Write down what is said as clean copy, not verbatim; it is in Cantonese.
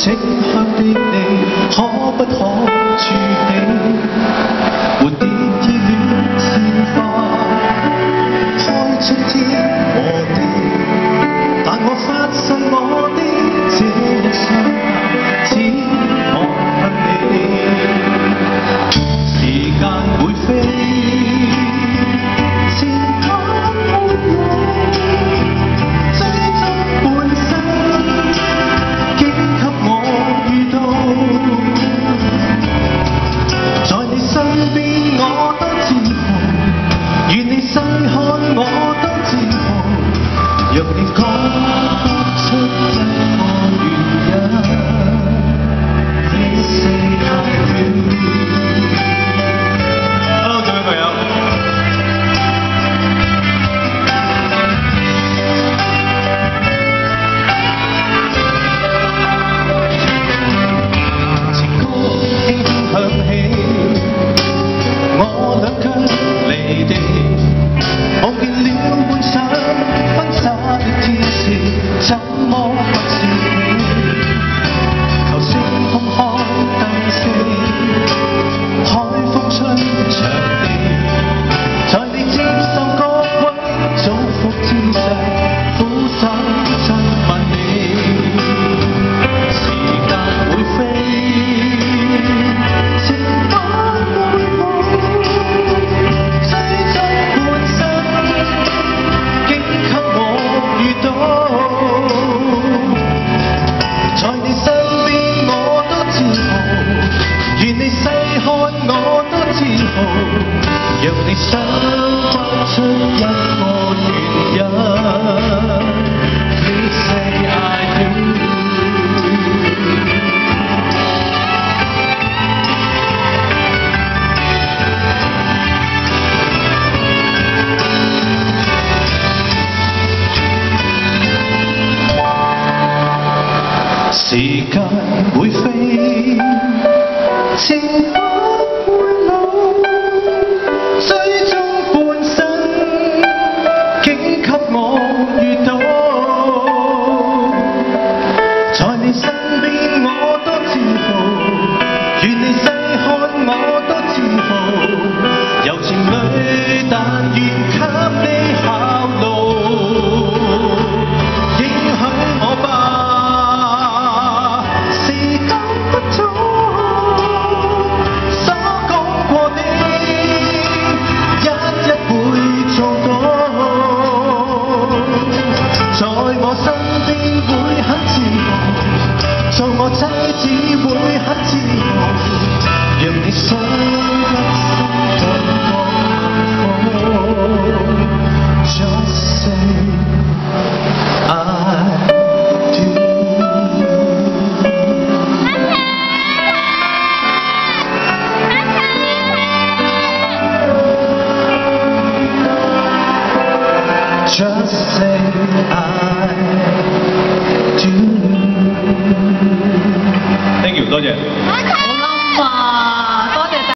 清香的你，可不可注定？蝴蝶意戀鮮花，開出天和地，但我發誓我的這一雙眼只望向你。時間會飛，前方沒路，追蹤半生，竟給我遇到。在你身邊我多自豪，願你細看我多自豪。若你講不出一個原因，Please say I do。Hello， 各位朋友。情歌輕輕響起，我兩腳離地，望見了幻想婚紗的天使，怎麼不是你？求星空開燈熄，海風吹長地，在你接受各位祝福之際，俯首親吻你。時間會飛，情感會冇，追蹤半生，竟給我遇到。在你身邊我多自豪，願你細看我多自豪。若你想不出一個原因，Please say I do。時間會飛，前方會老，追蹤半生，竟給我遇到。在你身邊我多自豪，願你細看我多自豪。柔情裏但願給你效勞，影響我吧。做我妻子會很自豪，讓你想一生感覺Just say I do。Just say I do。Thank you，多謝。好冧啊！